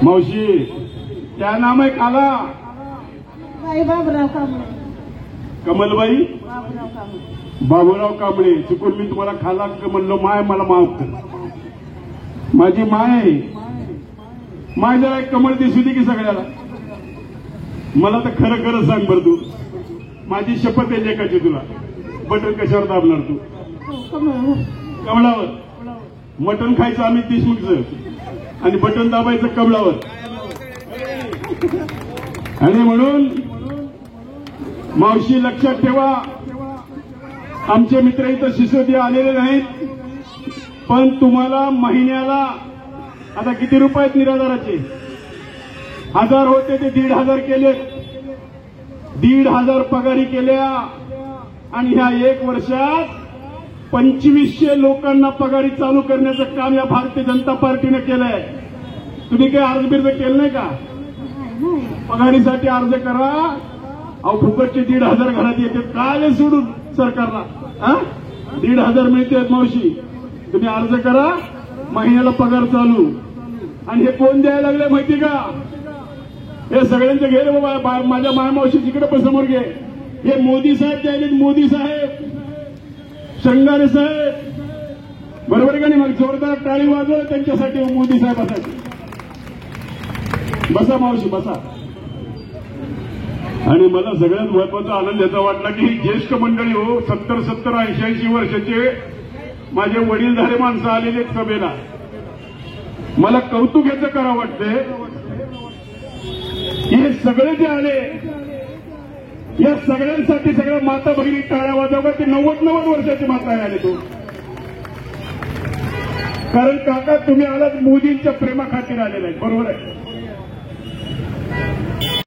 मावशी क्या नाम है काला? बाबूराव कांबळे. कमलबाई बाबूराव कांबळे. बाबूराव कांबळे. चुकून मी तुम्हाला खाला म्हणलो. माय मला माफ कर. माझी माय माय जरा एक कमळ दिसू दे की सगळ्याला. मला तर खरं खरं सांग बरं तू. माझी शपथ आहे लेकाची तुला. बटन कशावर दाबणार तू? कमळावर. मटण खायचं आम्ही देशमुखचं आणि बटन दाबायचं कमळावर. आणि म्हणून मावशी लक्षात ठेवा, आमचे मित्र इथं शिष्यवृत्ती आलेले नाहीत, पण तुम्हाला महिन्याला आता किती रुपये आहेत निराधाराचे? 1000 होते ते 1500 केले. 1500 पगारी केल्या. आणि ह्या 1 वर्षात 2500 लोकांना पगारी चालू करण्याचं काम या भारतीय जनता पार्टीने केलंय. तुम्ही काही अर्ज बिर्ज केलं नाही का? पगारीसाठी अर्ज करा. अहो फुकटचे 1500 घरात येते. काय सोडून सरकारला 1500 मिळते मावशी. तुम्ही अर्ज करा, महिन्याला पगार चालू. आणि हे कोण द्यायला लागले माहिती का? हे सगळ्यांचे घे रे बाबा. माझ्या मायमावशी तिकडे पण समोर घे. हे मोदी साहेब द्यायले. मोदी साहेब, शृंगारे साहेब, बरोबर का नाही? मग जोरदार टाळी वाजव त्यांच्यासाठी, मोदी साहेबासाठी. बसा मावशी बसा. आणि मला सगळ्यात महत्वाचा आनंद याचा वाटला की ज्येष्ठ मंडळी हो, 70-70, 80-80 वर्षाचे माझे वडीलधारे माणसं आलेले सभेला. मला कौतुक याचं करावं वाटतंय. हे सगळे जे आले, या सगळ्यांसाठी सगळ्या माता भगिनी टाळ्या वाजवतात. ते 90 वर्षाची माता आले तो. कारण काका तुम्ही आलात मोदींच्या प्रेमाखातीर आलेला आहे. बरोबर आहे.